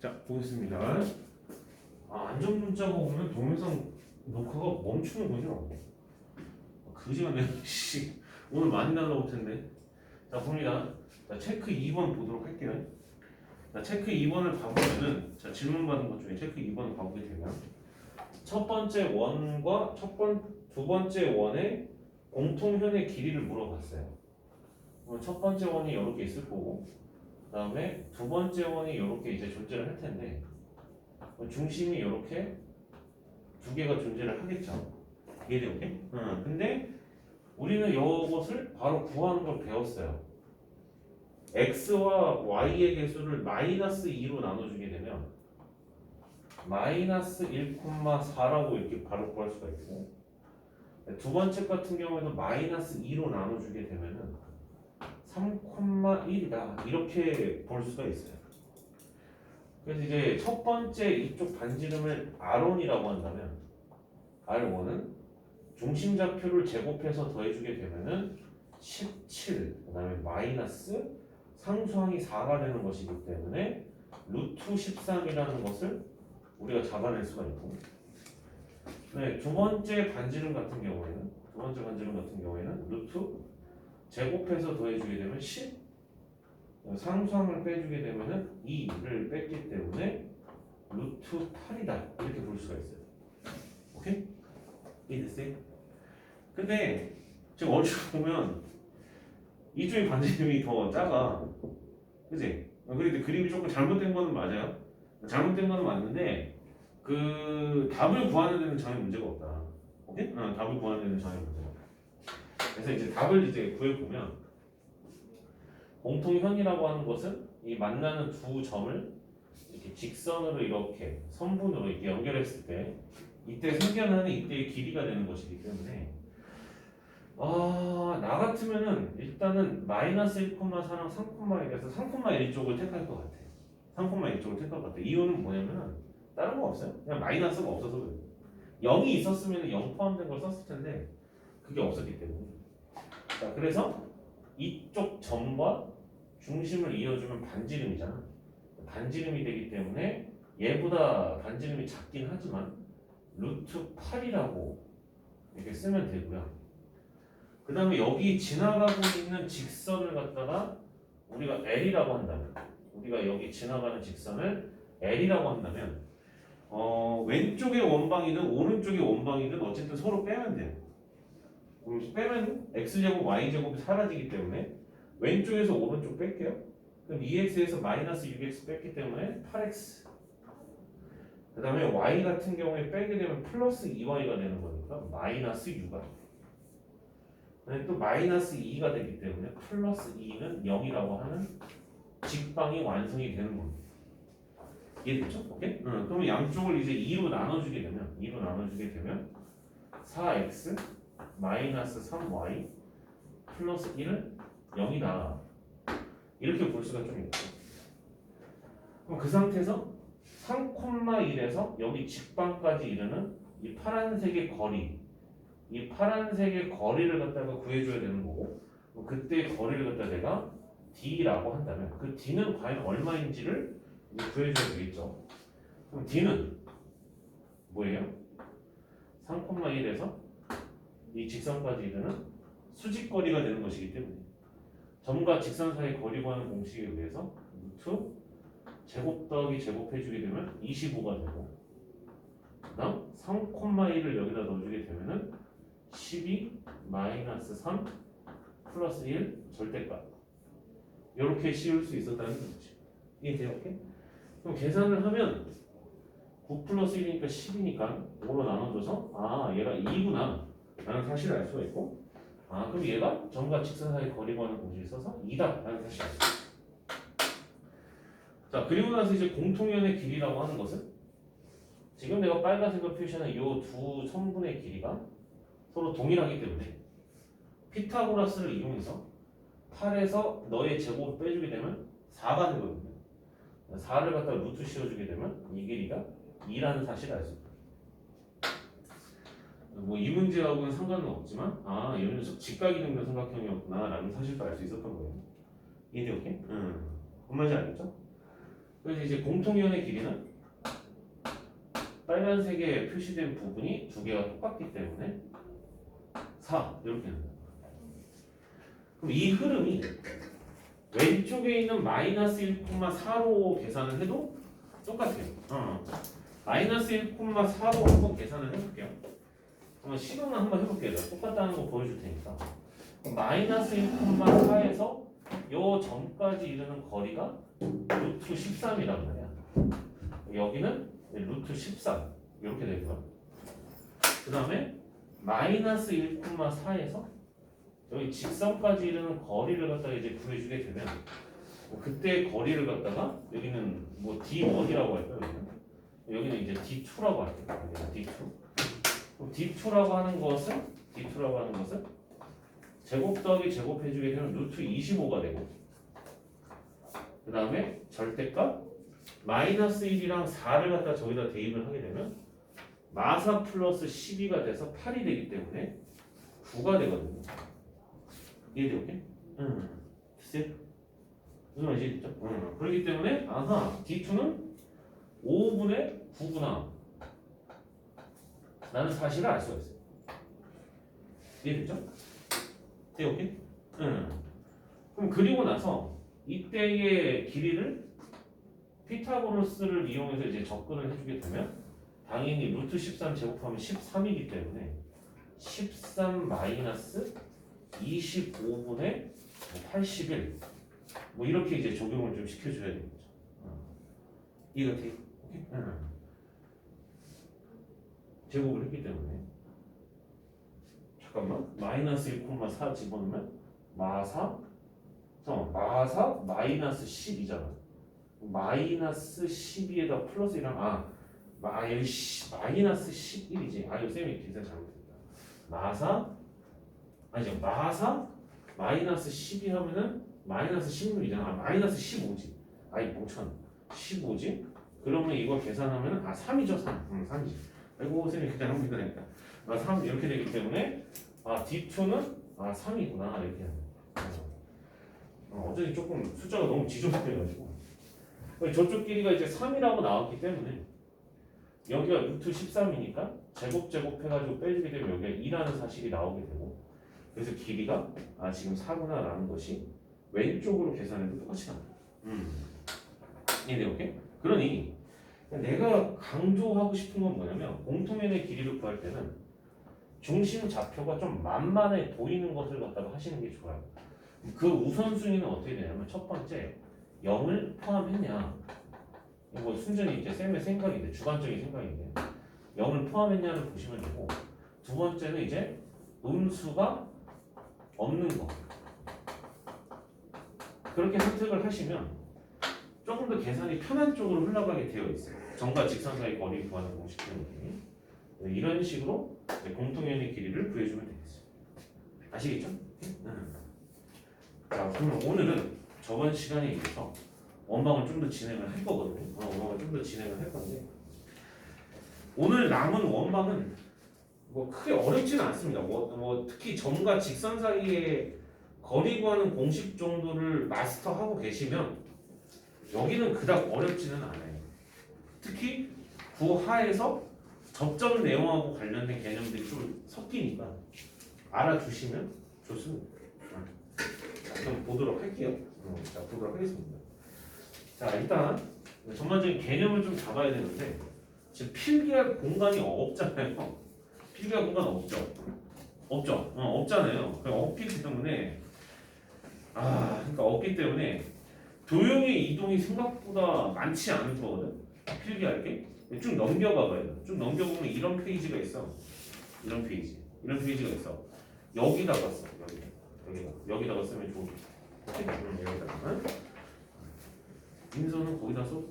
자, 보겠습니다. 안전 문자가 오면 동영상 녹화가 멈추는군요. 그지가 내가 씨 오늘 많이 날라올 텐데. 자, 봅니다. 자, 체크 2번 보도록 할게요. 자, 체크 2번을 봐보면은 자, 질문 받은 것 중에 체크 2번을 봐보게 되면 첫 번째 원과 두 번째 원의 공통현의 길이를 물어봤어요. 그럼 첫 번째 원이 이렇게 있을 거고, 그 다음에 두 번째 원이 이렇게 이제 존재를 할 텐데, 중심이 이렇게 두 개가 존재를 하겠죠. 이해돼요? 근데 우리는 이것을 바로 구하는 걸 배웠어요. x와 y의 개수를 마이너스 2로 나눠주게 되면 마이너스 1,4라고 이렇게 바로 구할 수가 있고, 두 번째 같은 경우에도 마이너스 2로 나눠주게 되면은 3,1이다 이렇게 볼 수가 있어요. 그래서 이제 첫 번째 이쪽 반지름을 R1이라고 한다면 R1은 중심좌표를 제곱해서 더해주게 되면은 17, 그 다음에 마이너스 상수항이 4가 되는 것이기 때문에 루트 13이라는 것을 우리가 잡아낼 수가 있고, 네, 두 번째 반지름 같은 경우에는 루트 제곱해서 더해주게 되면 10, 상수항을 빼주게 되면은 2를 뺐기 때문에 루트 8이다 이렇게 볼 수가 있어요. 오케이? 이해됐어요? 근데 지금 얼추 보면 이쪽의 반지름이 더 작아, 그지? 그런데 그림이 조금 잘못된 거는 맞아요. 잘못된 거는 맞는데 그 답을 구하는 데는 전혀 문제가 없다. 오케이? 답을 구하는 데는 전혀 문제가 없다. 그래서 이제 답을 이제 구해보면 공통현이라고 하는 것은 이 만나는 두 점을 이렇게 직선으로 이렇게 선분으로 이렇게 연결했을 때 이때 생겨나는 이때의 길이가 되는 것이기 때문에 나 같으면은 일단은 마이너스 1,4랑 3,1에서 3,1 쪽을 택할 것 같아. 3,1 쪽을 택할 것 같아. 이유는 뭐냐면은 다른 거 없어요. 그냥 마이너스가 없어서 그래요. 0이 있었으면 0 포함된 걸 썼을 텐데 그게 없었기 때문에. 자, 그래서 이쪽 점과 중심을 이어주면 반지름이잖아. 반지름이 되기 때문에 얘보다 반지름이 작긴 하지만 루트 8이라고 이렇게 쓰면 되고요. 그 다음에 여기 지나가고 있는 직선을 갖다가 우리가 L이라고 한다면, 우리가 여기 지나가는 직선을 L이라고 한다면 왼쪽의 원방이든 오른쪽의 원방이든 어쨌든 서로 빼면 돼요. 그럼 빼면 x제곱 y제곱이 사라지기 때문에 왼쪽에서 오른쪽 뺄게요. 그럼 2x에서 마이너스 6x 뺐기 때문에 8x. 그 다음에 y 같은 경우에 빼게 되면 플러스 2y가 되는 거니까 마이너스 6y. 또 마이너스 2가 되기 때문에 플러스 2는 0이라고 하는 직방이 완성이 되는 겁니다. 이해됐죠? 오케이? 그러면 양쪽을 이제 2로 나눠주게 되면 4x 마이너스 3y 플러스 1은 0이다 이렇게 볼 수가 좀 있고, 그럼 그 상태에서 3,1에서 여기 직방까지 이르는 이 파란색의 거리, 이 파란색의 거리를 갖다가 구해줘야 되는 거고, 그때 거리를 갖다 내가 d라고 한다면 그 d는 과연 얼마인지를 구해줘야 되겠죠. 그럼 d는 뭐예요? 3,1에서 이 직선까지 이르는 수직거리가 되는 것이기 때문에 점과 직선 사이 거리 구하는 공식에 의해서 루트 제곱 더하기 제곱해주게 되면 25가 되고, 그 다음 3,1을 여기다 넣어주게 되면은 12 마이너스 3 플러스 1 절대값, 이렇게 씌울 수 있었다는 거지. 이해돼요? 오케이? 그럼 계산을 하면 9 플러스 1이니까 10이니까 5로 나눠줘서 얘가 2구나 라는 사실을 알 수가 있고, 그럼 얘가 점과 직선 사이 거리 구하는 공식을 써서 2다 라는 사실을 알 수 있어요. 자, 그리고 나서 이제 공통연의 길이라고 하는 것은 지금 내가 빨간색으로 표시하는 이 두 선분의 길이가 서로 동일하기 때문에 피타고라스를 이용해서 8에서 너의 제곱을 빼주게 되면 4가 되거든요. 4를 갖다가 루트 씌워주게 되면 이 길이가 2라는 사실을 알 수 있다. 이 문제하고는 상관은 없지만 얘는 직각이동면 삼각형이었구나 라는 사실도 알 수 있었던 거예요. 이해돼? 오케이? 뭔 말인지 알겠죠? 그래서 이제 공통위원의 길이는 빨간색에 표시된 부분이 두 개가 똑같기 때문에 4 이렇게 된다. 그럼 이 흐름이 왼쪽에 있는 마이너스 1,4로 계산을 해도 똑같아요. 마이너스 1,4로 한번 계산을 해볼게요. 한번 시도는 한번 해볼게요. 내가 똑같다는 거 보여줄 테니까. 마이너스 1,4에서 요 점까지 이르는 거리가 루트 13이란 말이야. 여기는 루트 13 이렇게 되고요. 그 다음에 마이너스 1,4에서 여기 직선까지 이르는 거리를 갖다가 이제 구해주게 되면 그때 거리를 갖다가 여기는 뭐 D1이라고 할까요? 여기는 이제 D2라고 할게요. D2. 그럼 D2라고 하는 것은 제곱 더하기 제곱해주게 되면 루트 25가 되고 그 다음에 절대값 마이너스 1이랑 4를 갖다 저기다 대입을 하게 되면 마사 플러스 12가 돼서 8이 되기 때문에 9가 되거든요. 이해되겠게? 됐어요? 무슨 말인지 됐죠? 그렇기 때문에 D2는 5분의 9구나 라는 사실을 알 수가 있어요. 이해됐죠? 오케이? 그럼 그리고 나서 이때의 길이를 피타고라스를 이용해서 이제 접근을 해주게 되면 당연히 루트 13 제곱하면 13이기 때문에 13 마이너스 25분의 81 뭐 이렇게 이제 적용을 좀 시켜줘야 되겠죠. 이거 되게 제곱을 했기 때문에 잠깐만 마이너스 1,4 집어넣으면 마사 마이너스 10이잖아. 마이너스 12에다 플러스 1이랑 마이너스 11이지. 이거 쌤이 계산 잘못했다. 마사 마이너스 12 하면은 마이너스 16이잖아. 마이너스 15지. 멍청 15지. 그러면 이거 계산하면은 3이죠. 3이지. 아이고 쌤이 그냥 한번 계산했다. 3 이렇게 되기 때문에 D2는 3이구나 이렇게 하는 거예요. 어쩐지 조금 숫자가 너무 지저분해가지고 저쪽 길이가 이제 3이라고 나왔기 때문에 여기가 루트 13이니까 제곱해가지고 빼주게 되면 여기가 2라는 사실이 나오게 되고 그래서 길이가 지금 4구나 라는 것이 왼쪽으로 계산해도 똑같이 나와요. 이해돼요? 그러니 내가 강조하고 싶은 건 뭐냐면 공통면의 길이를 구할 때는 중심 좌표가 좀 만만해 보이는 것을 갖다가 하시는 게 좋아요. 그 우선순위는 어떻게 되냐면 첫 번째 0을 포함했냐 이거 순전히 이제 쌤의 생각인데 주관적인 생각인데 0을 포함했냐를 보시면 되고 두 번째는 이제 음수가 없는 거 그렇게 선택을 하시면 조금 더 계산이 편한 쪽으로 흘러가게 되어 있어요. 점과 직선 사이 거리 구하는 공식 때문에 이런 식으로 공통연의 길이를 구해주면 되겠어요. 아시겠죠? 자, 그럼 오늘은 저번 시간에 이어서 원방을 좀 더 진행을 할 거거든요. 원방을 좀 더 진행을 할 건데 오늘 남은 원방은 뭐 크게 어렵지는 않습니다. 특히 점과 직선 사이의 거리 구하는 공식 정도를 마스터하고 계시면 여기는 그닥 어렵지는 않아요. 특히 구하에서 접점 내용하고 관련된 개념들이 좀 섞이니까 알아두시면 좋습니다. 자, 그럼 보도록 할게요. 자, 보도록 하겠습니다. 자, 일단 전반적인 개념을 좀 잡아야 되는데 지금 필기할 공간이 없잖아요. 필기할 공간 없죠? 없잖아요. 없기 때문에 그러니까 없기 때문에 도형의 이동이 생각보다 많지 않을 거거든. 필기할 게 쭉 넘겨가 봐야 돼. 쭉 넘겨보면 이런 페이지가 있어. 이런 페이지가 있어. 여기다가 써. 여기다가 쓰면 좋은. 여기다가. 인서는 거기다 써.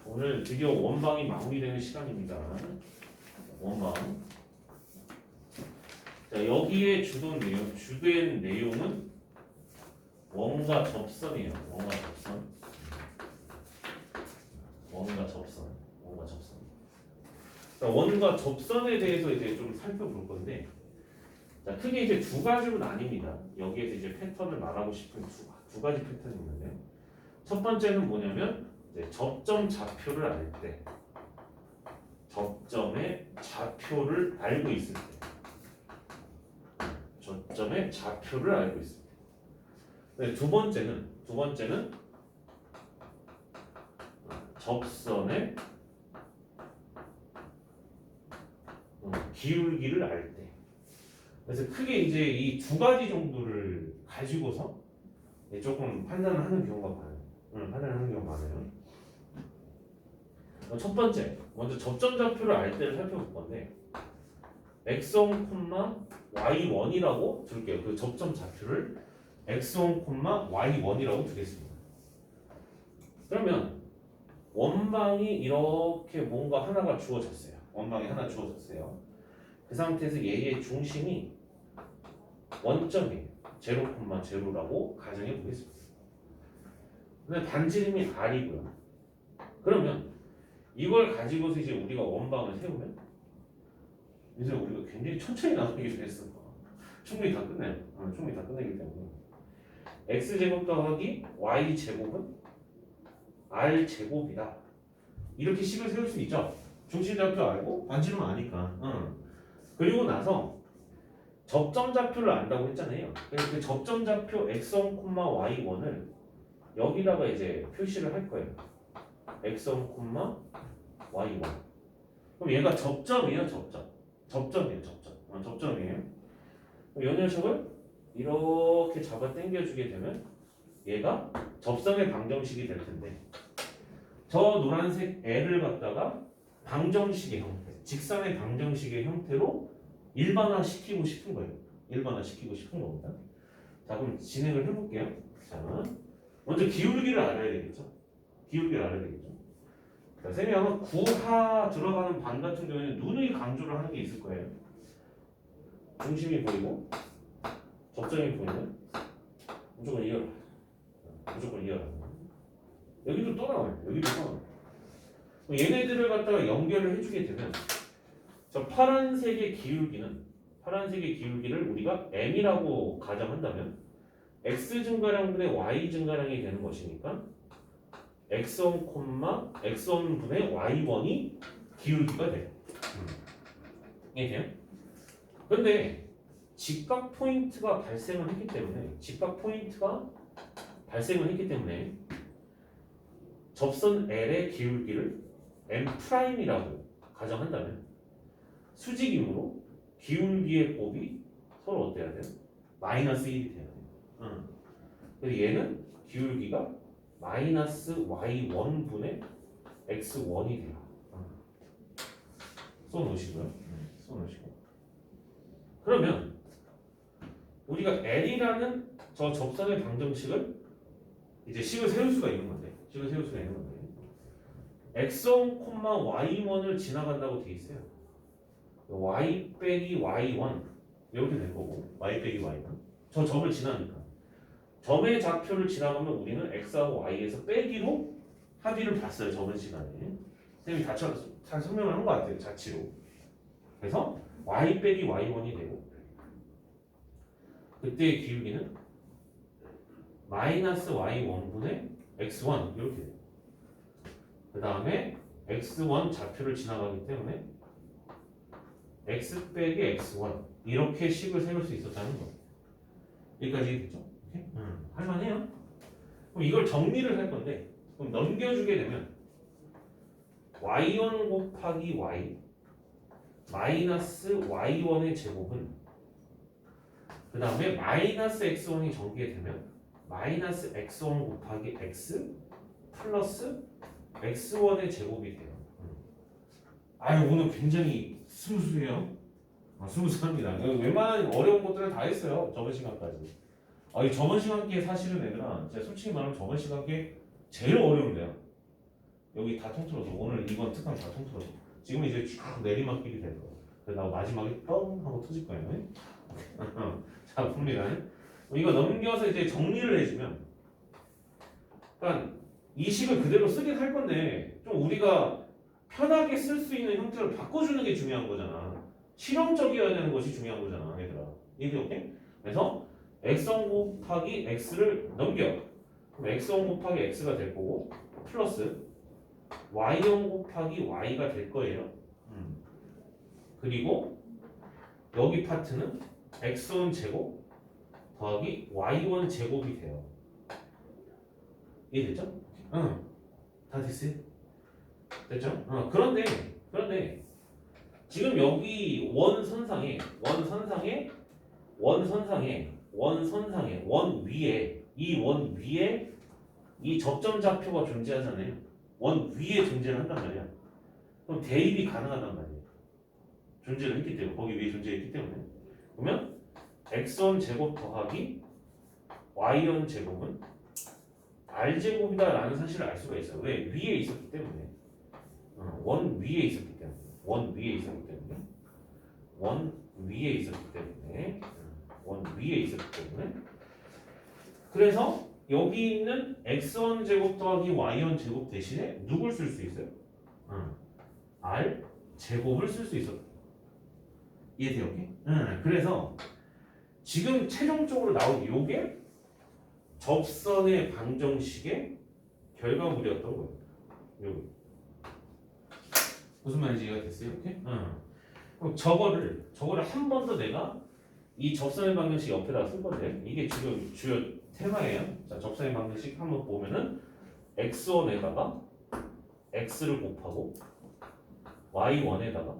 오늘 드디어 원방이 마무리되는 시간입니다. 원방. 자, 여기에 주된 내용은 원과 접선이에요. 원과 접선. 자, 원과 접선에 대해서 이제 좀 살펴볼 건데, 자, 크게 이제 두 가지로 나뉩니다. 여기에서 이제 패턴을 말하고 싶은 두 가지 패턴이 있는데, 첫 번째는 뭐냐면 이제 접점 좌표를 알 때, 접점의 좌표를 알고 있을 때, 접점의 좌표를 알고 있을 때. 네, 두 번째는 접선의 기울기를 알 때. 그래서 크게 이제 이 두 가지 정도를 가지고서 조금 판단을 하는 경우가 많아요. 판단을 하는 경우가 많아요. 첫 번째, 먼저 접점 좌표를 알 때를 살펴볼 건데 x1, y1이라고 둘게요. 그 접점 좌표를 x1, y1이라고 두겠습니다. 그러면 원방이 이렇게 뭔가 하나가 주어졌어요. 원방이 하나 주어졌어요. 그 상태에서 얘의 중심이 원점이에요. 0,0라고 가정해 보겠습니다. 근데 반지름이 r이고요. 그러면 이걸 가지고서 이제 우리가 원방을 세우면 이제 우리가 굉장히 천천히 나누게 됐어. 충분히 다 끝내요. 충분히 다 끝내기 때문에 x제곱 더하기 y제곱은 r제곱이다. 이렇게 식을 세울 수 있죠. 중심좌표 알고 반지름 아니까. 그리고 나서 접점 좌표를 안다고 했잖아요. 그래서 그 접점 좌표 x1, y1을 여기다가 이제 표시를 할 거예요. x1, y1. 그럼 얘가 접점이에요, 접점이에요. 접점이에요. 이 녀석을 이렇게 잡아 당겨주게 되면 얘가 접선의 방정식이 될 텐데 저 노란색 L을 갖다가 방정식의 형태, 직선의 방정식의 형태로 일반화시키고 싶은 거예요. 일반화시키고 싶은 겁니다. 자, 그럼 진행을 해볼게요. 자, 먼저 기울기를 알아야 되겠죠. 자, 쌤이 아마 구하 들어가는 반 같은 경우에는 누누이 강조를 하는 게 있을 거예요. 중심이 보이고 접점이 보이면 무조건 이어라. 여기도 또 나와요. 얘네들을 갖다가 연결을 해주게 되면 저 파란색의 기울기를 우리가 m이라고 가정한다면 x 증가량분의 y 증가량이 되는 것이니까 x1분의 y1이 기울기가 돼요. 이해돼요? 그런데 직각 포인트가 발생을 했기 때문에 접선 L의 기울기를 m'이라고 가정한다면 수직이므로 기울기의 곱이 서로 어때야 돼요? 마이너스 1이 돼야 돼요. 그래서 얘는 기울기가 마이너스 y1분의 x1이 돼요. 써놓으시고요. 그러면 우리가 L이라는 저 접선의 방정식을 이제 식을 세울 수가 있는 건데 x1, y1을 지나간다고 돼 있어요. y 빼기 y1 이렇게 된 거고 y 빼기 y1 저 점을 지나니까 점의 좌표를 지나가면 우리는 x하고 y에서 빼기로 합의를 봤어요. 저번 시간에 선생님이 잘 설명을 한 것 같아요. 자치로. 그래서 y 빼기 y1이 되고 그때의 기울기는 마이너스 y1분의 x1 이렇게 돼요. 그 다음에 x1 좌표를 지나가기 때문에 x 빼기 x1 이렇게 식을 세울 수 있었다는 거예요. 여기까지 됐죠? 할만해요? 그럼 이걸 정리를 할 건데 그럼 넘겨주게 되면 y1 곱하기 y 마이너스 y1의 제곱은 그 다음에 마이너스 x1이 정리게 되면 마이너스 x1 곱하기 x 플러스 x1의 제곱이 돼요. 아유 오늘 굉장히 스무스해요. 스무스합니다. 웬만한 어려운 것들을 다 했어요. 저번 시간까지. 저번 시간께 사실은 얘들아 제가 솔직히 말하면 저번 시간께 제일 어려운데요. 여기 다 통틀어서 오늘 이번 특강 다 통틀어서 지금 이제 쭉 내리막길이 될 거예요. 그래서 나 마지막에 뻥 하고 터질 거예요. 자 봅니다. 이거 넘겨서 이제 정리를 해주면 그러니까 이 식을 그대로 쓰긴 할 건데 좀 우리가 편하게 쓸 수 있는 형태로 바꿔주는 게 중요한 거잖아. 실용적이어야 되는 것이 중요한 거잖아, 얘들아. 이게 오케이? 그래서 x1 곱하기 x를 넘겨 그럼 x1 곱하기 x가 될 거고 플러스 y1 곱하기 y가 될 거예요. 그리고 여기 파트는 x1 제곱 더하기 y1 제곱이 돼요. 이해됐죠? 응. 다 됐어요? 됐죠? 그런데 지금 여기 원 위에 이 접점 좌표가 존재하잖아요. 원 위에 존재를 한단 말이야. 그럼 대입이 가능하단 말이에요. 존재를 했기 때문에 거기 위에 존재했기 때문에 그러면 x1 제곱 더하기 y1 제곱은 r제곱이다라는 사실을 알 수가 있어요. 왜? 위에 있었기 때문에 원 위에 있었기 때문에 원 위에 있었기 때문에 그래서 여기 있는 x1 제곱 더하기 y1 제곱 대신에 누굴 쓸 수 있어요? r 제곱을 쓸 수 있어. 이해돼요? 그래서 지금 최종적으로 나온 요게 접선의 방정식의 결과물이었던 거예요. 여기 무슨 말인지 이해가 됐어요? 이렇게? 그럼 저거를 한 번 더 내가 이 접선의 방정식 옆에다 쓸 건데 이게 지금 주요 테마예요. 자, 접선의 방정식 한번 보면은 x1에다가 x를 곱하고 y1에다가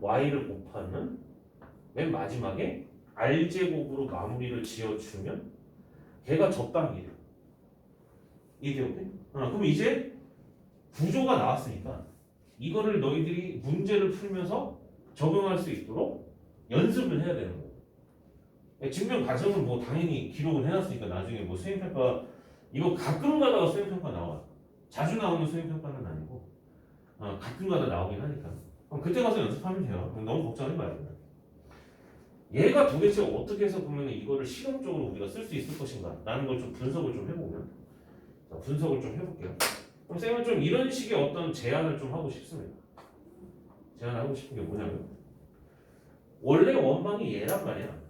y를 곱하면 맨 마지막에 r제곱으로 마무리를 지어주면 걔가 적당이에요. 이해돼요? 그럼 이제 구조가 나왔으니까 이거를 너희들이 문제를 풀면서 적용할 수 있도록 연습을 해야 되는 거예요. 증명 과정은 뭐 당연히 기록을 해놨으니까 나중에 뭐 수행평가 이거 가끔 가다가 수행평가 나와. 자주 나오는 수행평가는 아니고 가끔 가다 나오긴 하니까 그럼 그때 가서 연습하면 돼요. 너무 걱정하지 말고 얘가 도대체 어떻게 해서 보면 이거를 실용적으로 우리가 쓸 수 있을 것인가 라는 걸 좀 분석을 좀 해보면 분석을 좀 해볼게요. 그럼 쌤은 좀 이런 식의 어떤 제안을 좀 하고 싶습니다. 제안하고 싶은 게 뭐냐면 원래 원방이 얘란 말이야.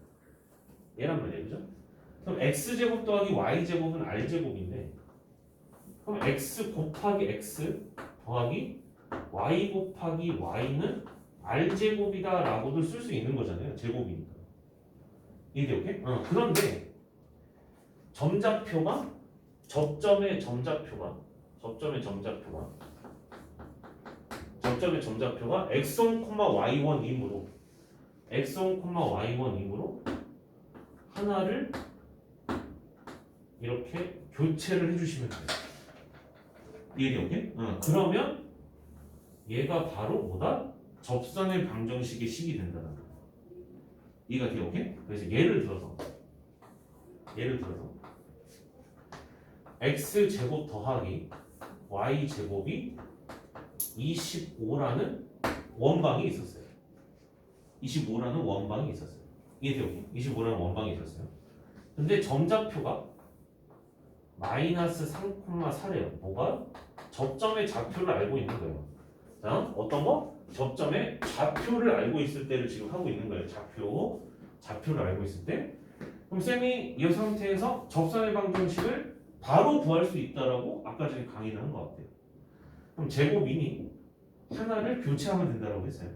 그죠? 그럼 x제곱 더하기 y제곱은 r제곱인데 그럼 x 곱하기 x 더하기 y 곱하기 y는 r제곱이다 라고도 쓸 수 있는 거잖아요. 제곱이니까. 이해돼요? 그런데 접점의 점좌표가 x1, y1이므로 하나를 이렇게 교체를 해주시면 돼요. 이해돼요? 그러면 얘가 바로 뭐다? 접선의 방정식의 식이 된다는 거예요. 이해가 돼요? 그래서 예를 들어서 x제곱 더하기 y제곱이 25라는 원방이 있었어요. 25라는 원방이 있었어요. 이해돼요? 25라는 원방이 있었어요. 근데 점좌표가 마이너스 3,4래요. 뭐가? 접점의 좌표를 알고 있는 거예요. 자, 어떤 거? 접점의 좌표를 알고 있을 때를 지금 하고 있는 거예요. 좌표를 알고 있을 때. 그럼 쌤이 이 상태에서 접선의 방정식을 바로 구할 수 있다라고 아까 전에 강의를 한 것 같아요. 그럼 제곱이니 하나를 교체하면 된다라고 했어요.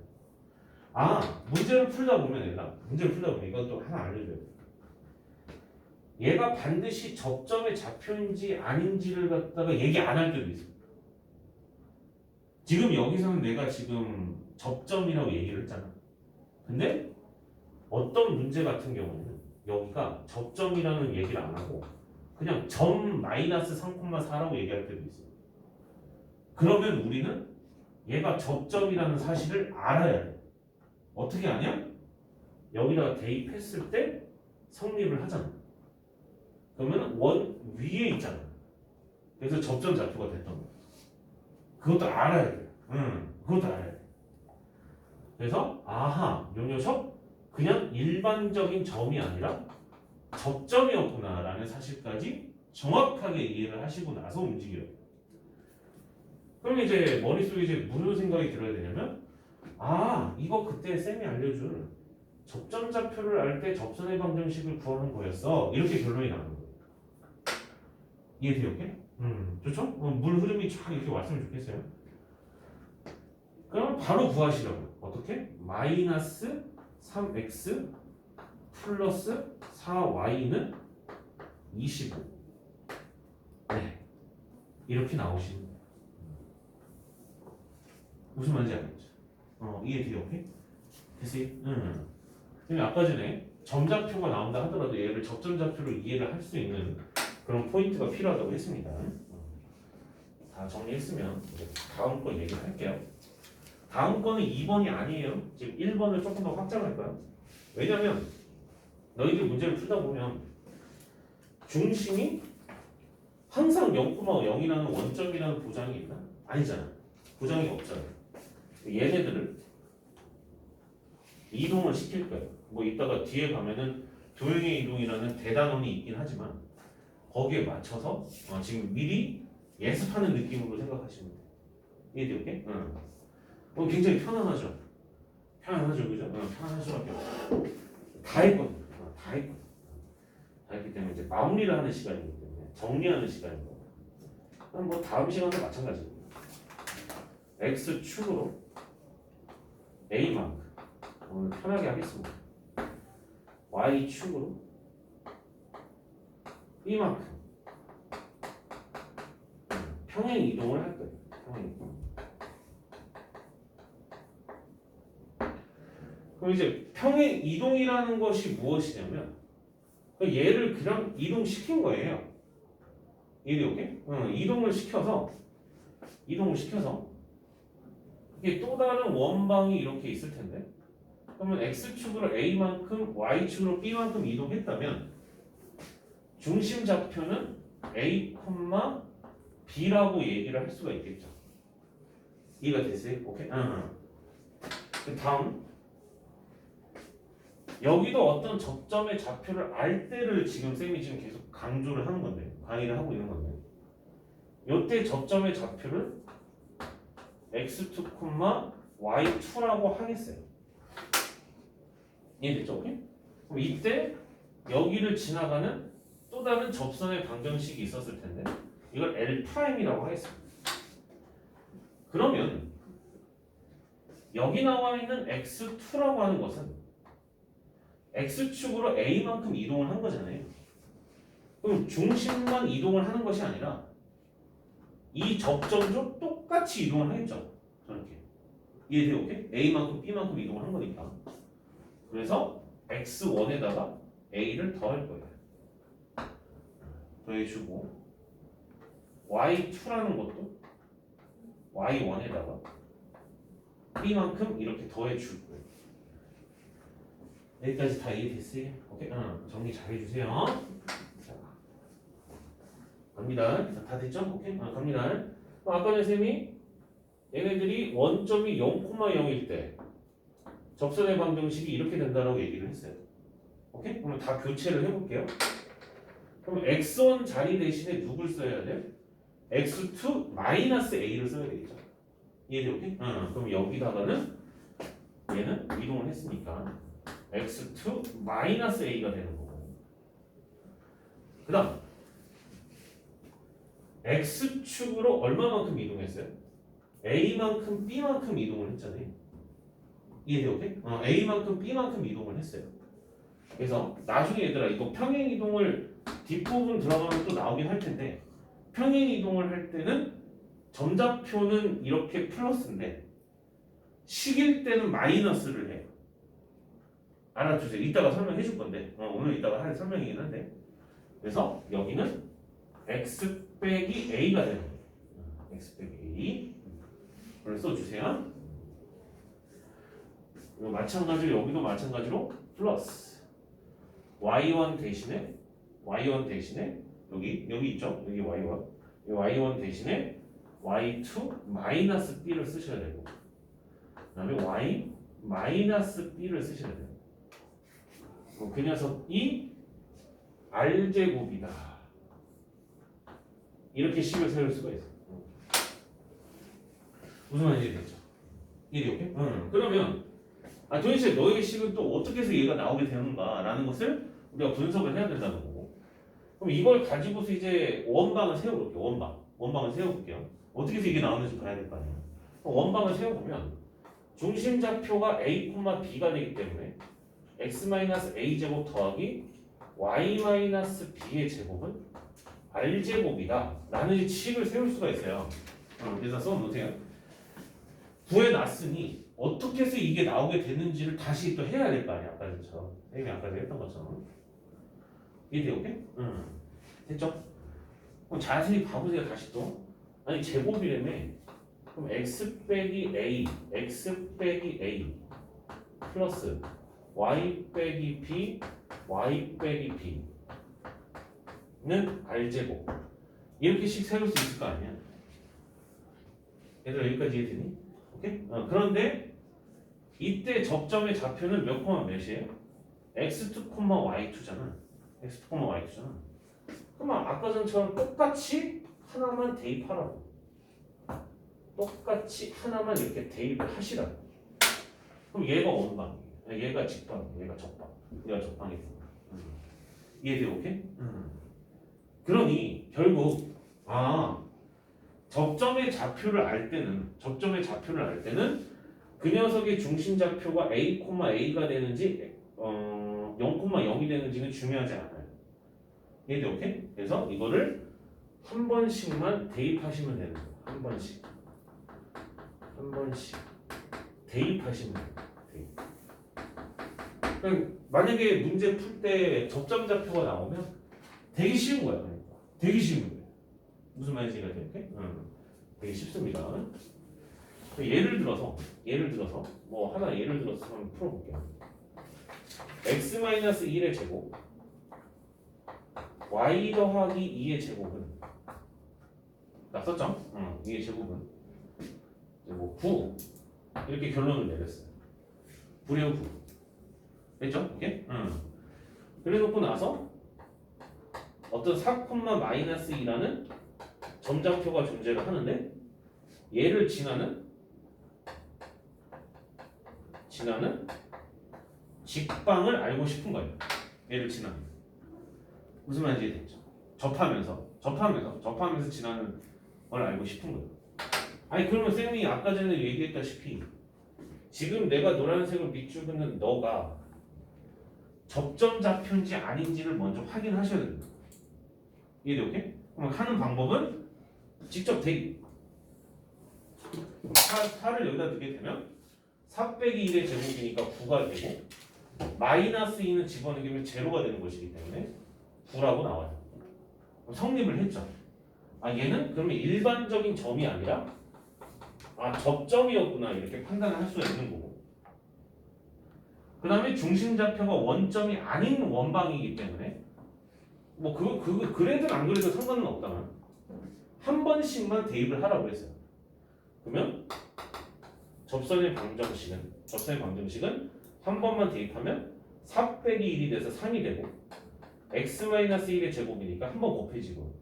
문제를 풀다 보면 이건 또 하나 알려줘야 돼요. 얘가 반드시 접점의 좌표인지 아닌지를 갖다가 얘기 안 할 때도 있어요. 지금 여기서는 내가 지금 접점이라고 얘기를 했잖아. 근데 어떤 문제 같은 경우는 여기가 접점이라는 얘기를 안 하고 그냥 점 마이너스 3,4라고 얘기할 때도 있어요. 그러면 우리는 얘가 접점이라는 사실을 알아야 돼. 어떻게 아냐? 여기다가 대입했을 때 성립을 하잖아. 그러면 원 위에 있잖아. 그래서 접점 좌표가 됐던 거야. 그것도 알아야 돼. 그것도 알아야 돼. 그래서 요 녀석 그냥 일반적인 점이 아니라 접점이었구나라는 사실까지 정확하게 이해를 하시고 나서 움직여요. 그럼 이제 머릿속에 이제 무슨 생각이 들어야 되냐면 이거 그때 쌤이 알려준 접점 좌표를 알 때 접선의 방정식을 구하는 거였어. 이렇게 결론이 나는 거예요. 이해돼요? 오케이? 좋죠? 물 흐름이 쫙 이렇게 왔으면 좋겠어요. 그럼 바로 구하시려고. 어떻게? 마이너스 3x 플러스 4y는 25. 네. 이렇게 나오시는 거예요. 무슨 말인지 알겠죠? 이해돼요? 오케이? 됐어요? 그럼 아까 전에 점좌표가 나온다 하더라도 얘를 접점좌표로 이해를 할 수 있는 그런 포인트가 필요하다고 했습니다. 다 정리했으면 이제 다음 거 얘기를 할게요. 다음 거는 2번이 아니에요. 지금 1번을 조금 더 확장할 거야. 왜냐면 너희들 문제를 풀다 보면 중심이 항상 0,0이라는 원점이라는 보장이 있나? 아니잖아. 보장이 없잖아. 얘네들을 이동을 시킬 거예요. 뭐 이따가 뒤에 가면은 도형의 이동이라는 대단원이 있긴 하지만 거기에 맞춰서 지금 미리 예습하는 느낌으로 생각하시면 돼요. 이해돼요? 오케이? 굉장히 편안하죠? 편안하죠, 그죠? 편안할 수밖에 없어요. 다 했거든요. 다 했거든요. 다 했기 때문에 이제 마무리를 하는 시간이기 때문에 정리하는 시간인 거예요. 그럼 뭐 다음 시간도 마찬가지입니다. X축으로 A만큼 오늘 편하게 하겠습니다. Y축으로 B만큼 평행 이동을 할 거예요. 평행 이동. 그럼 이제 평행 이동이라는 것이 무엇이냐면 얘를 그냥 이동시킨 거예요. 이렇게 이동을 시켜서 이게 또 다른 원방이 이렇게 있을 텐데 그러면 x축으로 a만큼 y축으로 b만큼 이동했다면 중심 좌표는 a, b라고 얘기를 할 수가 있겠죠. 이해가 됐어요? 오케이. 그 다음 여기도 어떤 접점의 좌표를 알 때를 지금 쌤이 지금 계속 강조를 하는 건데 강의를 하고 있는 건데 이때 접점의 좌표를 x2, y2라고 하겠어요. 이해됐죠? 오케이? 그럼 이때 여기를 지나가는 또 다른 접선의 방정식이 있었을 텐데 이걸 L'이라고 하겠습니다. 그러면 여기 나와 있는 x2라고 하는 것은 x축으로 a만큼 이동을 한 거잖아요. 그럼 중심만 이동을 하는 것이 아니라 이 접점도 똑같이 이동을 하겠죠. 저렇게. 이해돼요? 오케이? a만큼 b만큼 이동을 한 거니까. 그래서 x1에다가 a를 더할 거예요. 더해주고 y2라는 것도 y1에다가 b만큼 이렇게 더해줄 거예요. 여기까지 다 이해됐어요? 오케이? 정리 잘 해주세요. 자, 갑니다. 다 됐죠? 오케이? 갑니다. 아까 전에 쌤이 얘네들이 원점이 0,0일 때 접선의 방정식이 이렇게 된다라고 얘기를 했어요. 오케이? 그러면 다 교체를 해볼게요. 그럼 x1 자리 대신에 누굴 써야 돼? x2 -a를 써야 되겠죠. 이해돼요? 오케이? 그럼 여기다가는 얘는 이동을 했으니까 x2 -a가 되는 거고 그 다음 x축으로 얼마만큼 이동했어요? a만큼 b만큼 이동을 했잖아요. 이해돼요? 오케이? a만큼 b만큼 이동을 했어요. 그래서 나중에 얘들아 이거 평행 이동을 뒷부분 들어가면 또 나오긴 할 텐데 평행 이동을 할 때는 점좌표는 이렇게 플러스인데 식일 때는 마이너스를 해요. 알아두세요. 이따가 설명해 줄 건데 오늘 이따가 할 설명이긴 한데 그래서 여기는 x 빼기 a가 되는 거예요. x 빼기 a 그걸 써주세요. 그리고 마찬가지로 여기도 마찬가지로 플러스 y1 대신에 여기 있죠? 여기 y1 이 y1 대신에 y2 마이너스 b를 쓰셔야 되고 그 다음에 y 마이너스 b를 쓰셔야 돼요. 그 녀석이 r제곱이다. 이렇게 식을 세울 수가 있어요. 무슨 말인지 됐죠? 이해돼요? 그러면 도대체 너의 식은 또 어떻게 해서 얘가 나오게 되는가라는 것을 우리가 분석을 해야 된다는 거고 그럼 그럼 이걸 가지고서 이제 원방을 세워볼게요. 원방을 세워볼게요. 어떻게 해서 이게 나오는지 봐야 될 거 아니에요. 원방을 세워보면 중심 좌표가 a, b가 되기 때문에 x-a 제곱 더하기 y-b의 제곱은 r 제곱이다 라는 이 식을 세울 수가 있어요. 그래서 써놓으세요. 구해놨으니 어떻게 해서 이게 나오게 됐는지를 다시 또 해야 될 거 아니야. 아까 전처럼 선생님이 아까 했던 것처럼. 이해돼요? 오케이? 됐죠? 그럼 자세히 봐보세요. 다시 또. 아니 제곱이라며. 그럼 x 빼기 a 플러스 y 빼기 b y 빼기 b는 r 제곱. 이렇게씩 세울 수 있을 거 아니야. 얘들아 여기까지 이해되니? 오케이? 그런데 이때 접점의 좌표는 몇 콤마 몇이에요? x2, y2잖아. x2, y2잖아. 그럼 아까 전처럼 똑같이 하나만 대입하라고. 똑같이 하나만 이렇게 대입을 하시라고. 그럼 얘가 원방이에요. 얘가 직방이에요. 얘가 적방. 얘가 적방이고. 이해돼요? 오케이? 그러니 결국 접점의 좌표를 알 때는 그 녀석의 중심 좌표가 a, a가 되는지 0,0이 되는지는 중요하지 않아요. 이해돼? 오케이? 그래서 이거를 한 번씩만 대입하시면 되는 거예요. 한 번씩 대입하시면 돼요. 그러니까 만약에 문제 풀 때 접점 좌표가 나오면 되게 쉬운 거야. 그러니까. 되게 쉬운 거예요. 무슨 말인지 이해가 돼요? 되게 쉽습니다. 예를 들어서 뭐 하나 예를 들어서 한번 풀어볼게요. x-1의 제곱 y 더하기 2의 제곱은 나 썼죠? 2의 제곱은 뭐 9 이렇게 결론을 내렸어요. 9래요 9 됐죠? 이게? 그래 놓고 나서 어떤 4,-2라는 점좌표가 존재를 하는데 얘를 지나는 직방을 알고 싶은 거예요. 얘를 지나는 무슨 말인지 됐죠? 접하면서 지나는 걸 알고 싶은 거예요. 아니 그러면 쌤이 아까 전에 얘기했다시피 지금 내가 노란색을 밑줄 긋는 너가 접점 좌표인지 아닌지를 먼저 확인하셔야 됩니다. 이해돼? 오케이? 그럼 하는 방법은 직접 대입 4를 여기다 두게 되면 4 빼기 1의 제곱이니까 9가 되고 마이너스 2는 집어넣으면 제로가 되는 것이기 때문에 9라고 나와요. 그럼 성립을 했죠. 얘는 그러면 일반적인 점이 아니라 접점이었구나 이렇게 판단을 할 수가 있는 거고 그 다음에 중심좌표가 원점이 아닌 원방이기 때문에 뭐 그래도 안 그래도 상관은 없다만 한 번씩만 대입을 하라고 했어요. 그러면 접선의 방정식은 한 번만 대입하면 4 빼기 1이 돼서 3이 되고 x-1의 제곱이니까 한 번 곱해지고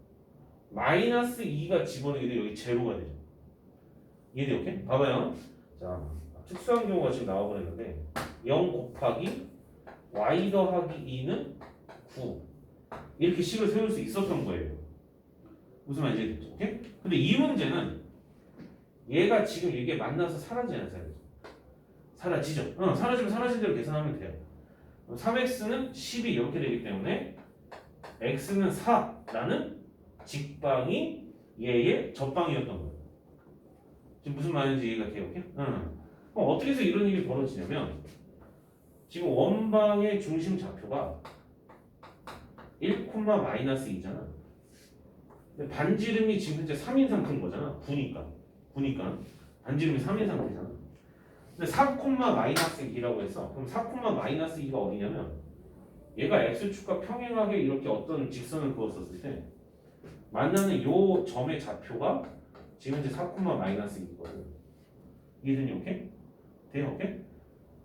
마이너스 2가 집어넣게 되면 여기 제로가 되죠. 이해돼요? 오케이? 봐봐요. 자, 특수한 경우가 지금 나와버렸는데 0 곱하기 y 더하기 2는 9 이렇게 식을 세울 수 있었던 거예요. 무슨 말인지 됐죠? 오케이? 근데 이 문제는 얘가 지금 이게 만나서 사라지죠? 사라지면 사라진 대로 계산하면 돼요. 3x는 12 이렇게 되기 때문에 x는 4라는 직방이 얘의 접방이었던 거예요. 지금 무슨 말인지 이해가 돼요? 오케이? 그럼 어떻게 해서 이런 일이 벌어지냐면 지금 원방의 중심 좌표가 1,-2잖아. 근데 반지름이 지금 현재 3인 상태인 거잖아. 9니까 반지름이 3인 상태잖아. 근데 4,-2라고 했어. 그럼 4,-2가 어디냐면 얘가 x축과 평행하게 이렇게 어떤 직선을 그었었을 때 만나는 요 점의 좌표가 지금 현재 4,-2거든. 이해되니? 오케이? 돼요? 오케이?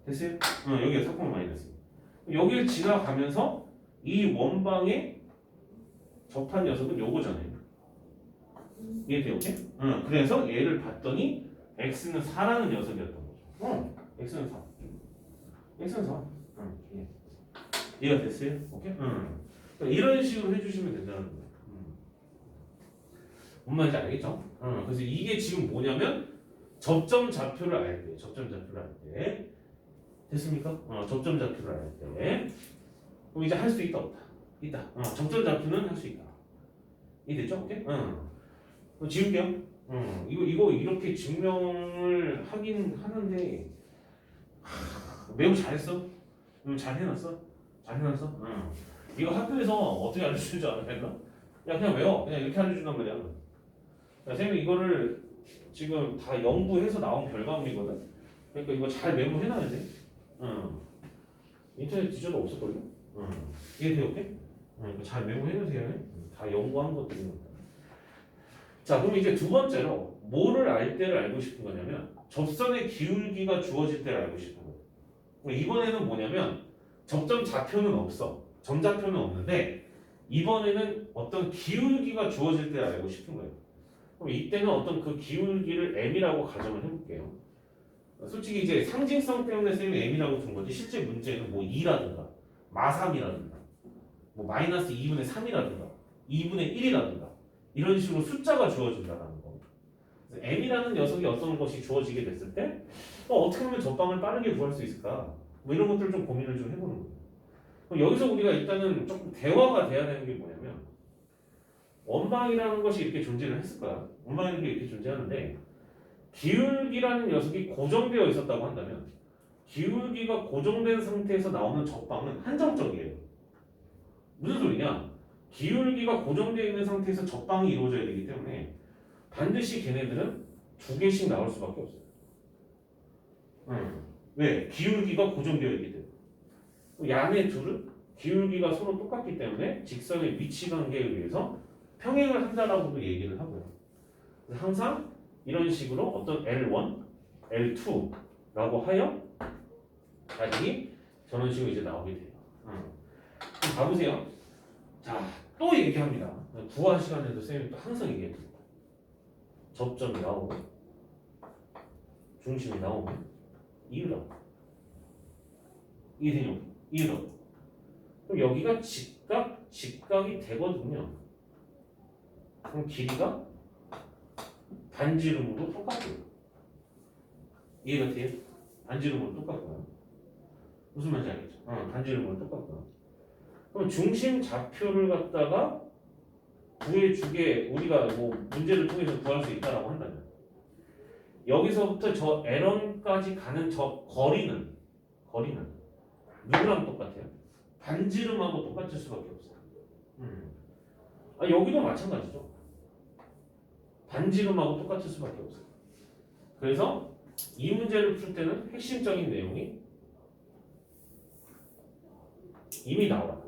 됐어요? 여기가 4,-2. 여기를 지나가면서 이 원방에 접한 녀석은 요거잖아요. 이해돼요? 오케이? 그래서 얘를 봤더니 x는 4라는 녀석이었던 거죠. x는 4. 예. 이해가 됐어요? 오케이? 그러니까 이런 식으로 해주시면 된다는 거예요. 뭔 말인지 알겠죠? 그래서 이게 지금 뭐냐면 접점 좌표를 알 때, 접점 좌표를 알 때, 됐습니까? 접점 좌표를 알 때, 그럼 이제 할 수 있다 없다? 있다. 접점 좌표는 할 수 있다. 이 됐죠? 오케이? 그럼 지울게요. 이거 이렇게 증명을 하긴 하는데 매우 잘했어. 매우 잘 해놨어. 잘 해놨어. 이거 학교에서 어떻게 알려주는 줄 알아? 야 그냥 외워. 그냥 이렇게 알려준단 말이야. 야, 선생님 이거를 지금 다 연구해서 나온 결과물이거든. 그러니까 이거 잘 메모해놔야 돼. 인터넷 뒤져도 없을걸요? 이게 돼요, 오케이? 그러니까 잘 메모해놓으세요. 다 연구한 것들이니까. 자, 그럼 이제 두 번째로 뭐를 알 때를 알고 싶은 거냐면 접선의 기울기가 주어질 때를 알고 싶은 거예요. 이번에는 뭐냐면 접점 좌표는 없어. 점좌표는 없는데 이번에는 어떤 기울기가 주어질 때를 알고 싶은 거예요. 그럼 이때는 어떤 그 기울기를 m이라고 가정을 해볼게요. 솔직히 이제 상징성 때문에 쌤이 m이라고 둔 거지 실제 문제는 뭐 2라든가 마3이라든가 뭐 마이너스 2분의 3이라든가 2분의 1이라든가 이런 식으로 숫자가 주어진다는 거. 그래서 m이라는 녀석이 어떤 것이 주어지게 됐을 때 어떻게 하면 접방을 빠르게 구할 수 있을까? 뭐 이런 것들을 좀 고민을 좀 해보는 거예요. 그럼 여기서 우리가 일단은 조금 대화가 돼야 되는 게 뭐냐면 원방이라는 것이 이렇게 존재를 했을 거야. 원방이라는 게 이렇게 존재하는데 기울기라는 녀석이 고정되어 있었다고 한다면 기울기가 고정된 상태에서 나오는 접방은 한정적이에요. 무슨 소리냐? 기울기가 고정되어 있는 상태에서 접방이 이루어져야 되기 때문에 반드시 걔네들은 두 개씩 나올 수밖에 없어요. 왜? 기울기가 고정되어 있기 때문에. 이 안에 둘은 기울기가 서로 똑같기 때문에 직선의 위치 관계에 의해서 평행을 한다라고도 얘기를 하고요. 그래서 항상 이런 식으로 어떤 L1, L2라고 하여 답이 저런 식으로 이제 나오게 돼요. 그럼 가보세요. 자, 또 얘기합니다. 구화 시간에도 쌤이 또 항상 얘기해줍니다. 접점이 나오고 중심이 나오고 이유라고. 이게 되죠? 이유라고. 그럼 여기가 직각이 되거든요. 그럼 길이가 반지름으로 똑같고요. 이해가 돼요? 반지름으로 똑같고요. 무슨 말인지 알겠죠? 반지름으로 똑같고요. 그럼 중심 좌표를 갖다가 구해주게 우리가 뭐 문제를 통해서 구할 수 있다라고 한다면 여기서부터 저 L1까지 가는 저 거리는 누구랑 똑같아요? 반지름하고 똑같을 수밖에 없어요. 여기도 마찬가지죠. 반지름하고 똑같을 수밖에 없어요. 그래서 이 문제를 풀 때는 핵심적인 내용이 이미 나와.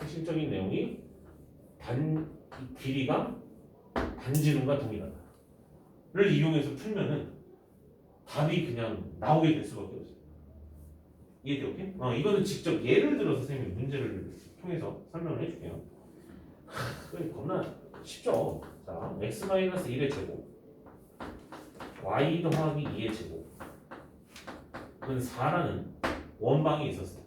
핵심적인 내용이 길이가 반지름과 동일하다를 이용해서 풀면은 답이 그냥 나오게 될 수밖에 없어요. 이해돼, 오케이? 이거는 직접 예를 들어서 선생님이 문제를 통해서 설명을 해줄게요. 겁나 쉽죠? 자, x-1의 제곱 y 더하기 2의 제곱은 4라는 원방이 있었어요.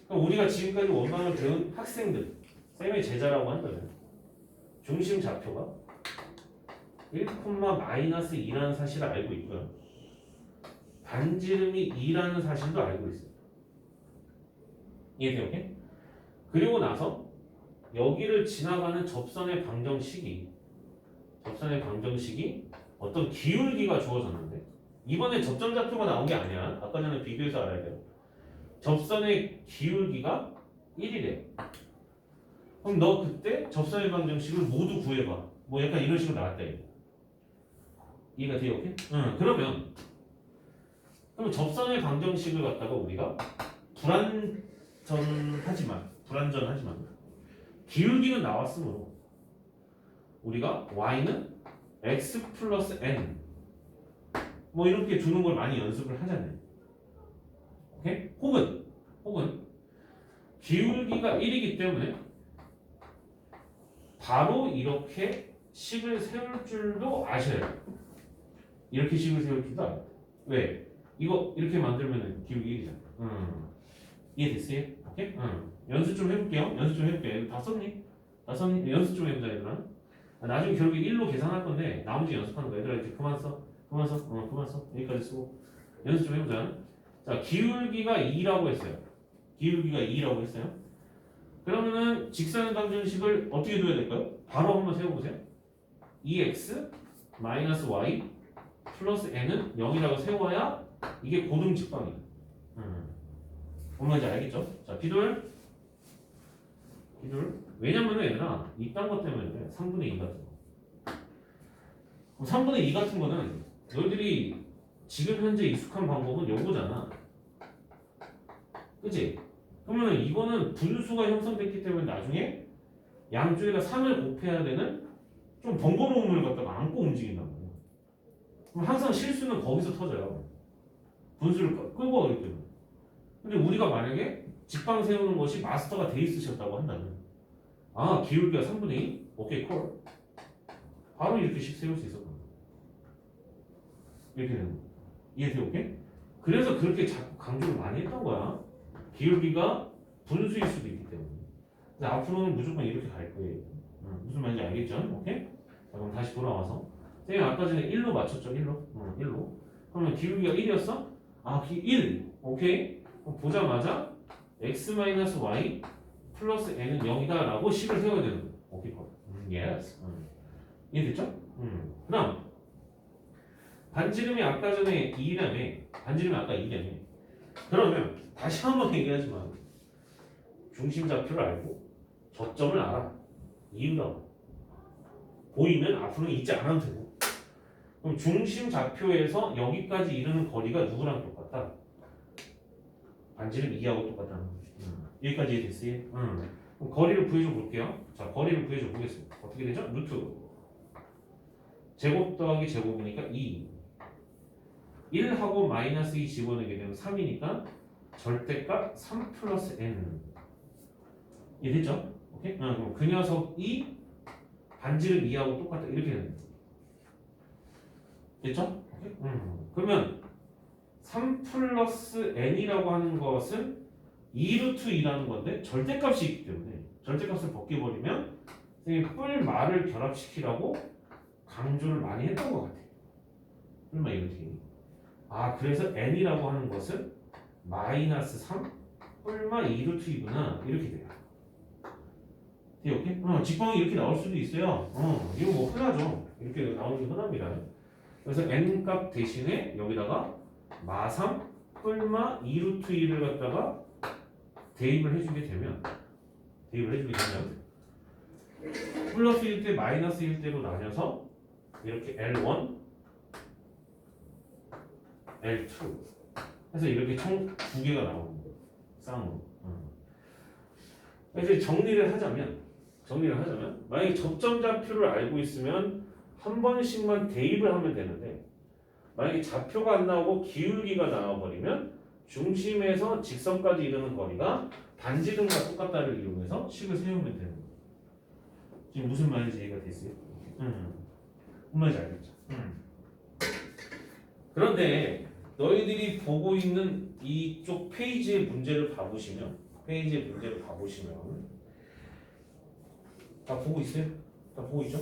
그럼 우리가 지금까지 원방을 배운 학생들, 쌤의 제자라고 한다면 중심 좌표가 1,-2라는 사실을 알고 있고요. 반지름이 2라는 사실도 알고 있어요. 이해돼요? 오케이? 그리고 나서 여기를 지나가는 접선의 방정식이 어떤 기울기가 주어졌는데 이번에 접점 좌표가 나온 게 아니야. 아까 전에 비교해서 알아야 돼요. 접선의 기울기가 1이래. 그럼 너 그때 접선의 방정식을 모두 구해봐. 뭐 약간 이런 식으로 나왔다 이거. 이해가 돼요? 오케이? 그럼 접선의 방정식을 갖다가 우리가 불완전하지만 기울기는 나왔으므로 우리가 y는 x 플러스 n 뭐 이렇게 두는 걸 많이 연습을 하잖아요. 오케이? 혹은 기울기가 1이기 때문에 바로 이렇게 식을 세울 줄도 아셔야 돼요. 이렇게 식을 세울 줄도 알아요. 왜? 이거 이렇게 만들면 기울기 1이잖아. 이해됐어요? 오케이? 연습 좀 해볼게요. 연습 좀 해볼게. 다 썼니? 다 썼니? 연습 좀 해보자 얘들아. 나중에 결국에 1로 계산할 건데 나머지 연습하는 거. 얘들아 이제 그만 써. 그만 써. 그만 써. 여기까지 쓰고 연습 좀 해보자. 자, 기울기가 2라고 했어요. 기울기가 2라고 했어요. 그러면은 직사각형식을 어떻게 둬야 될까요? 바로 한번 세워보세요. 2x 마이너스 y 플러스 n은 0이라고 세워야 이게 고등 직방이에요. 뭔 말인지 알겠죠? 자, 비둘. 왜냐면은 얘들아 이딴 것 때문에 3분의 2 같은 거. 3분의 2 같은 거는 너희들이 지금 현재 익숙한 방법은 요거잖아. 그치? 그러면 이거는 분수가 형성됐기 때문에 나중에 양쪽에다 3을 곱해야 되는 좀 번거로운 물 갖다가 안고 움직인단 말이야. 그럼 항상 실수는 거기서 터져요. 분수를 끌고 가기 때문에. 근데 우리가 만약에 직방 세우는 것이 마스터가 돼 있으셨다고 한다면 아 기울기가 3분의 2? 오케이 콜. 바로 이렇게씩 세울 수 있었거든. 이렇게 되는 거. 이해돼? 오케이? 그래서 그렇게 자꾸 강조를 많이 했던 거야. 기울기가 분수일 수도 있기 때문에. 근데 앞으로는 무조건 이렇게 갈 거예요. 무슨 말인지 알겠죠? 오케이? 자, 그럼 다시 돌아와서 선생님 아까 전에 1로 맞췄죠? 1로? 1로. 그러면 기울기가 1이었어? 아, 1. 오케이? 그럼 보자마자 x-y 플러스 n은 0이다 라고 식을 세워야 되는 거야. 오케이? 예스. 이해됐죠? 그 다음 반지름이 아까 전에 2라며. 반지름이 아까 2라며. 그러면 다시 한번 얘기하지만 중심 좌표를 알고 저점을 알아. 이유가 보이면 앞으로는 잊지 않아도 되고. 그럼 중심 좌표에서 여기까지 이르는 거리가 누구랑 똑같다? 반지름 2하고 똑같다는 거지. 여기까지 이해됐어요? 그럼 거리를 구해줘 볼게요. 자, 거리를 구해줘 보겠습니다. 어떻게 되죠? 루트 제곱 더하기 제곱이니까 2 1하고 마이너스 2 집어넣게 되면 3이니까 절대값 3 플러스 n. 이해됐죠? 오케이? 그럼 그 녀석이 반지름 2하고 똑같다. 이렇게 되는 거예요. 됐죠? 오케이? 그러면 3 플러스 n이라고 하는 것은 2루트 2라는 건데 절대값이 있기 때문에 절대값을 벗겨버리면 선생님이 뿔말을 결합시키라고 강조를 많이 했던 것 같아요. 뿔마 이렇게. 아, 그래서 n이라고 하는 것은 마이너스 3 뿔마 2루트 2구나 이렇게 돼요. 이렇게? 직방이 이렇게 나올 수도 있어요. 이거 뭐 흔하죠. 이렇게 나오는 게 흔합니다. 그래서 n 값 대신에 여기다가 마3 뿔마 2루트 2를 갖다가 대입을 해주게 되면 플러스 1대 마이너스 1대로 나뉘어서 이렇게 L1, L2 해서 이렇게 총 2개가 나오는 거예요. 쌍으로. 그래서 정리를 하자면 만약에 접점 좌표를 알고 있으면 한 번씩만 대입을 하면 되는데 만약에 좌표가 안 나오고 기울기가 나와버리면 중심에서 직선까지 이르는 거리가 반지름과 똑같다를 이용해서 식을 세우면 되는 거예요. 지금 무슨 말인지 이해가 됐어요? 무슨 말인지 알겠죠? 그런데 너희들이 보고 있는 이쪽 페이지의 문제를 봐보시면 다 보고 있어요? 다 보고 있죠?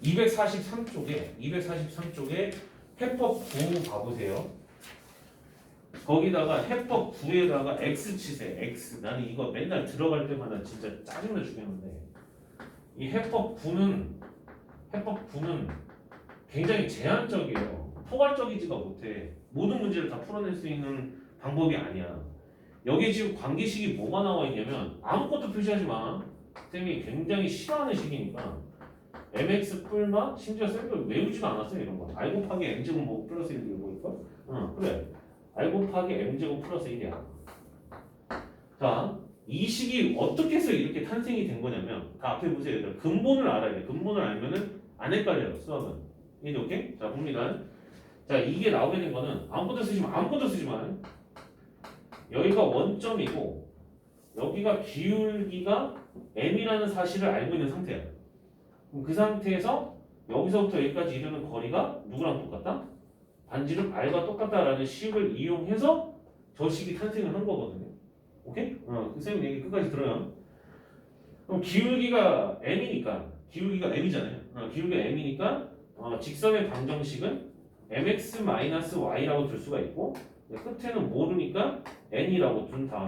243쪽에 해법 9 봐보세요. 거기다가 해법 9에다가 x 치세요. x. 나는 이거 맨날 들어갈 때마다 진짜 짜증나 죽겠는데 이 해법 9는 굉장히 제한적이에요. 포괄적이지가 못해. 모든 문제를 다 풀어낼 수 있는 방법이 아니야. 여기 지금 관계식이 뭐가 나와 있냐면 아무것도 표시하지 마. 쌤이 굉장히 싫어하는 식이니까 mx 뿔마 심지어 쌤도 외우지도 않았어요. 이런 거. r 곱하기 m제곱 뭐 플러스 1 이러고 있고 그래. r 곱하기 m제곱 플러스 1이야. 자, 이 식이 어떻게 해서 이렇게 탄생이 된 거냐면 다 앞에 보세요. 얘들아. 근본을 알아야 돼. 근본을 알면은 안 헷갈려요. 수학은. 이해 오케이? 자, 봅니다. 자, 이게 나오게 된 거는 아무것도 쓰지 마. 여기가 원점이고 여기가 기울기가 m이라는 사실을 알고 있는 상태야. 그럼 그 상태에서 여기서부터 여기까지 이르는 거리가 누구랑 똑같다? 반지름 r과 똑같다라는 식을 이용해서 저 식이 탄생을 한 거거든요. 오케이? 선생님 얘기 끝까지 들어요. 그럼 기울기가 m이니까 m이잖아요. 기울기가 m이니까 직선의 방정식은 mx-y라고 둘 수가 있고 끝에는 모르니까 n이라고 둔 다음에